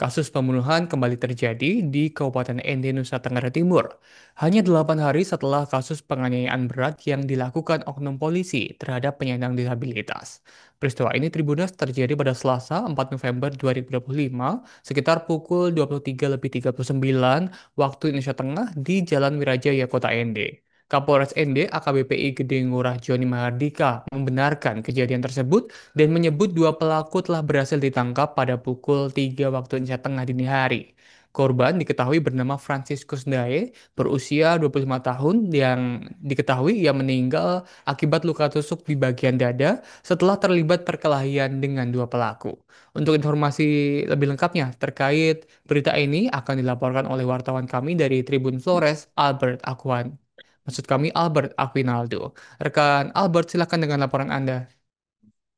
Kasus pembunuhan kembali terjadi di Kabupaten Ende, Nusa Tenggara Timur. Hanya 8 hari setelah kasus penganiayaan berat yang dilakukan oknum polisi terhadap penyandang disabilitas. Peristiwa ini Tribunnews terjadi pada Selasa 4 November 2025 sekitar pukul 23.39 waktu Indonesia Tengah di Jalan Wirajaya, Kota Ende. Kapolres Ende AKBP Gede Ngurah Joni Mahardika membenarkan kejadian tersebut dan menyebut dua pelaku telah berhasil ditangkap pada pukul 3 waktu Indonesia Tengah dini hari. Korban diketahui bernama Franciscus Dae, berusia 25 tahun, yang diketahui ia meninggal akibat luka tusuk di bagian dada setelah terlibat perkelahian dengan dua pelaku. Untuk informasi lebih lengkapnya terkait berita ini akan dilaporkan oleh wartawan kami dari Tribun Flores, Albert Akwan. Maksud kami Albert Aquinaldo. Rekan Albert, silakan dengan laporan Anda.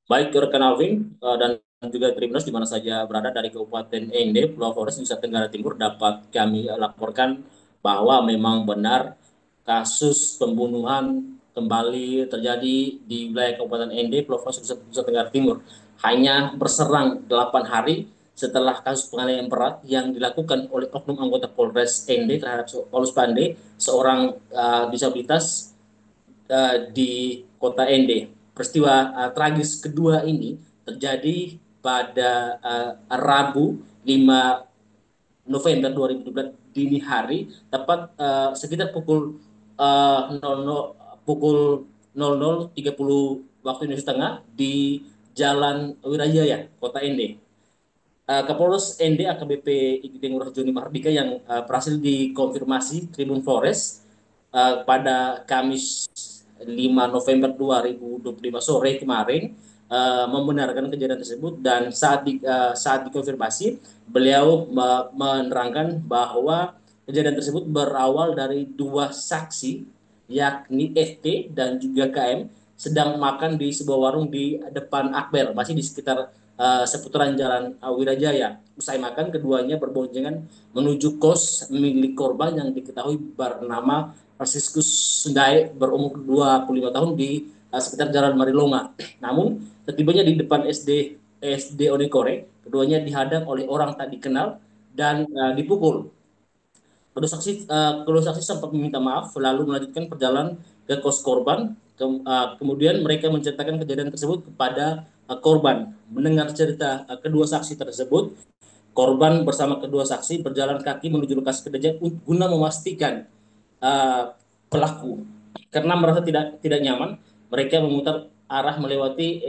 Baik rekan Alvin dan juga Tribunnews di mana saja berada dari Kabupaten Ende, Pulau Flores, Nusa Tenggara Timur dapat kami laporkan bahwa memang benar kasus pembunuhan kembali terjadi di wilayah Kabupaten Ende, Pulau Flores, Nusa Tenggara Timur. Hanya berserang 8 hari setelah kasus penganiayaan berat yang dilakukan oleh oknum anggota Polres Ende terhadap Paulus Pande, seorang disabilitas di kota Ende. Peristiwa tragis kedua ini terjadi pada Rabu 5 November 2012 dini hari, tepat sekitar pukul 00, pukul 00.30 waktu Indonesia Tengah di Jalan Wirajaya, Kota Ende. Kapolres Ende AKBP Igede Ngurah Joni Mahardika yang berhasil dikonfirmasi Tribun Flores pada Kamis 5 November 2025 sore kemarin membenarkan kejadian tersebut, dan saat dikonfirmasi beliau menerangkan bahwa kejadian tersebut berawal dari dua saksi yakni FT dan juga KM sedang makan di sebuah warung di depan Akbar, masih di sekitar seputaran Jalan Wirajaya. Usai makan, keduanya berboncengan menuju kos milik korban yang diketahui bernama Franciscus Sundai berumur 25 tahun di sekitar Jalan Marilonga. Namun, setibanya di depan SD Onekore, keduanya dihadang oleh orang tak dikenal dan dipukul. Kedua saksi sempat meminta maaf lalu melanjutkan perjalanan ke kos korban. Kemudian mereka menceritakan kejadian tersebut kepada korban. Mendengar cerita kedua saksi tersebut, korban bersama kedua saksi berjalan kaki menuju lokasi kejadian guna memastikan uh, pelaku. Karena merasa tidak nyaman, mereka memutar arah melewati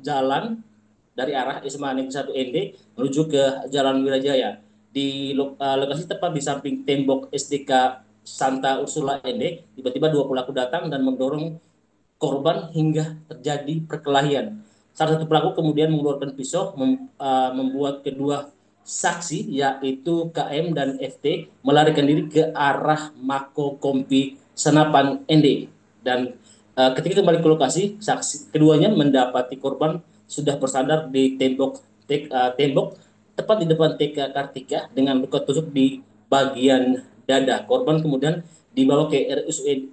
jalan dari arah SMA Negeri 1 ND menuju ke Jalan Wirajaya. Di lokasi tepat di samping tembok SDK Santa Ursula ND, tiba-tiba dua pelaku datang dan mendorong korban hingga terjadi perkelahian. Salah satu pelaku kemudian mengeluarkan pisau, membuat kedua saksi yaitu KM dan FT melarikan diri ke arah Mako Kompi Senapan ND. Dan ketika kembali ke lokasi, saksi keduanya mendapati korban sudah bersandar di tembok tepat di depan TK Kartika dengan luka tusuk di bagian dada. Korban kemudian dibawa ke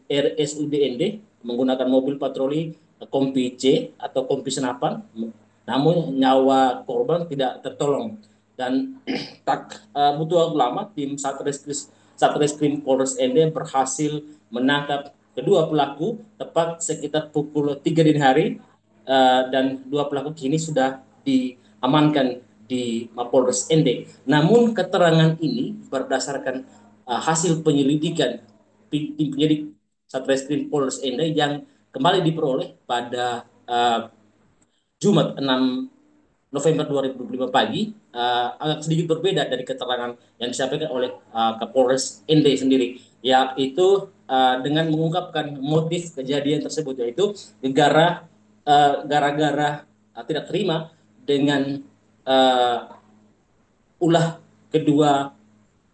RSUD ND menggunakan mobil patroli Kompi C atau Kompi Senapan, namun nyawa korban tidak tertolong. Dan tak butuh waktu lama, tim Satreskrim Polres Ende berhasil menangkap kedua pelaku tepat sekitar pukul 3 dini hari, dan dua pelaku kini sudah diamankan di Mapolres Ende. Namun keterangan ini berdasarkan hasil penyelidikan tim penyidik Satreskrim Polres Ende yang kembali diperoleh pada Jumat 6 November 2025 pagi, agak sedikit berbeda dari keterangan yang disampaikan oleh Kapolres Ende sendiri, yaitu dengan mengungkapkan motif kejadian tersebut, yaitu gara-gara tidak terima dengan uh, ulah kedua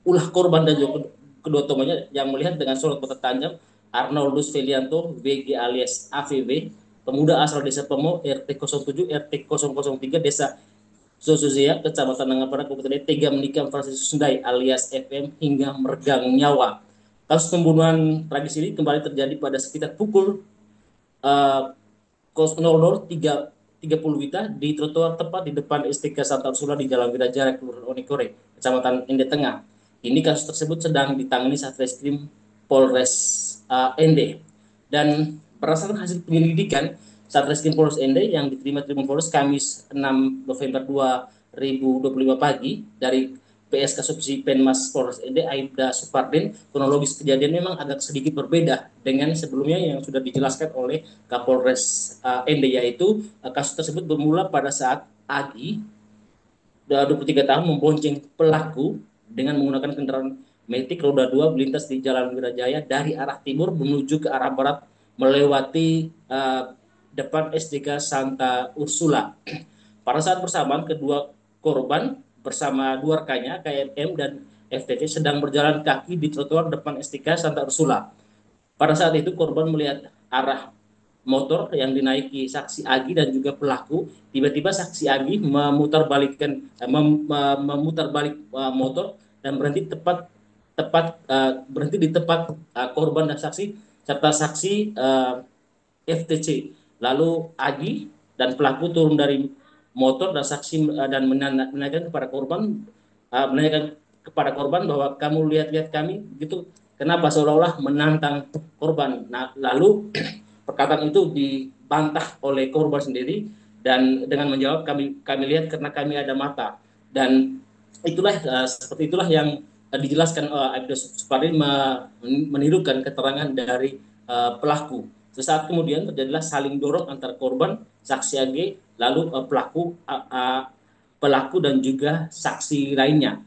ulah korban dan juga kedua temannya yang melihat dengan sorot mata tajam Arnoldus Felianto VG alias AVW, pemuda asal desa Pemo RT 07 RT 003 desa Zozuzia kecamatan Nangaparana Kabupaten tega menikam Francis Sundai alias FM hingga meregang nyawa. Kasus pembunuhan tragis ini kembali terjadi pada sekitar pukul 00.30 Wita di trotoar tepat di depan STK Santa Ursula di Jalan Wirajaya, Kelurahan Onekore. Kecamatan Ende Tengah. Ini kasus tersebut sedang ditangani Satreskrim Polres Ende. Dan berdasarkan hasil penyelidikan Satreskrim Polres Ende yang diterima Tribun Polres Kamis 6 November 2025 pagi dari PSK Subsidi Penmas Polres Ende Aibda Supardin, kronologis kejadian memang agak sedikit berbeda dengan sebelumnya yang sudah dijelaskan oleh Kapolres Ende, yaitu kasus tersebut bermula pada saat Agi 23 tahun membonceng pelaku dengan menggunakan kendaraan metik roda 2 melintas di Jalan Wirajaya dari arah timur menuju ke arah barat melewati depan SDK Santa Ursula. Pada saat bersamaan kedua korban bersama dua rekannya KNM dan FTC sedang berjalan kaki di trotoar depan SDK Santa Ursula. Pada saat itu korban melihat arah motor yang dinaiki saksi Agi dan juga pelaku. Tiba-tiba saksi Agi memutar balik motor dan berhenti berhenti di tempat korban dan saksi serta saksi FTC. Lalu Agi dan pelaku turun dari motor dan saksi dan menanyakan kepada korban bahwa kamu lihat-lihat kami gitu, kenapa, seolah-olah menantang korban. Nah, lalu perkataan itu dibantah oleh korban sendiri dan dengan menjawab kami lihat karena kami ada mata. Dan itulah seperti itulah yang dijelaskan Aibda Supardin menirukan keterangan dari pelaku. Sesaat kemudian terjadilah saling dorong antara korban, saksi AG, lalu pelaku dan juga saksi lainnya.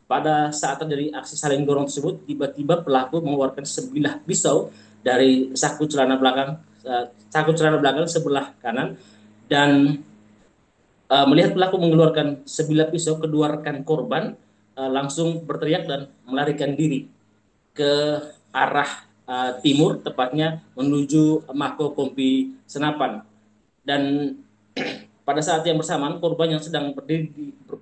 Pada saat terjadi aksi saling dorong tersebut, tiba-tiba pelaku mengeluarkan sebilah pisau dari saku celana belakang sebelah kanan dan melihat pelaku mengeluarkan sebilah pisau, kedua rekan korban langsung berteriak dan melarikan diri ke arah timur, tepatnya menuju Mako Kompi Senapan. Dan pada saat yang bersamaan korban yang sedang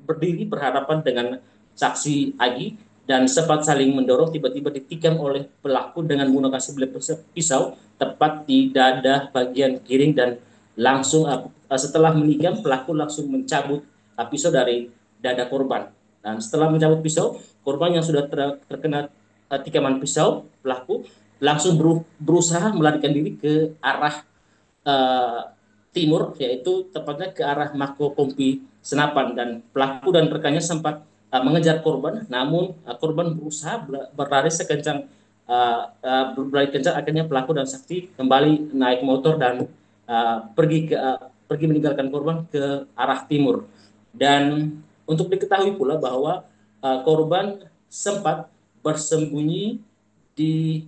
berdiri berhadapan dengan saksi Agi dan sempat saling mendorong tiba-tiba ditikam oleh pelaku dengan menggunakan sebilah pisau tepat di dada bagian kiri dan langsung setelah menikam pelaku langsung mencabut pisau dari dada korban. Dan setelah mencabut pisau, korban yang sudah terkena tikaman pisau, pelaku langsung berusaha melarikan diri ke arah timur, yaitu tepatnya ke arah Mako Kompi Senapan, dan pelaku dan rekannya sempat mengejar korban, namun korban berusaha berlari sekencang akhirnya pelaku dan saksi kembali naik motor dan pergi meninggalkan korban ke arah timur. Dan untuk diketahui pula bahwa korban sempat bersembunyi di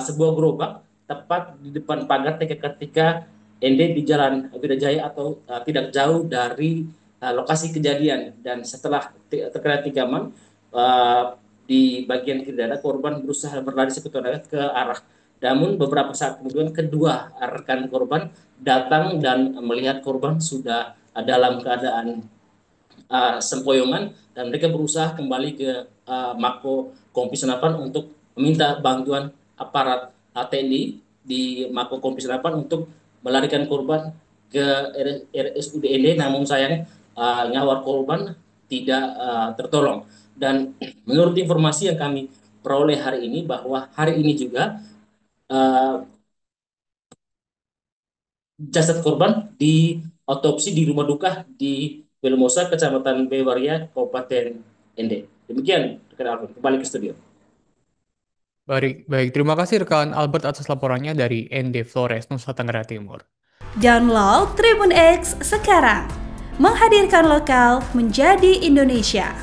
sebuah gerobak tepat di depan pagar ketika ND di Jalan Wirajaya atau tidak jauh dari lokasi kejadian. Dan setelah terkena tikaman di bagian kiri dada, korban berusaha berlari sekutu ke arah. Namun beberapa saat kemudian kedua rekan korban datang dan melihat korban sudah dalam keadaan sempoyongan dan mereka berusaha kembali ke Mako Kompi Senapan untuk meminta bantuan aparat TNI di Mako Kompi Senapan untuk melarikan korban ke RSUD ND, namun sayang nyawa korban tidak tertolong. Dan menurut informasi yang kami peroleh hari ini, bahwa hari ini juga jasad korban di otopsi di rumah duka di Belmosa, Kecamatan Bewaria, Kabupaten Ende. Demikian, kembali ke studio. Baik, baik. Terima kasih rekan Albert atas laporannya dari ND Flores, Nusa Tenggara Timur. Download Tribun X sekarang, menghadirkan lokal menjadi Indonesia.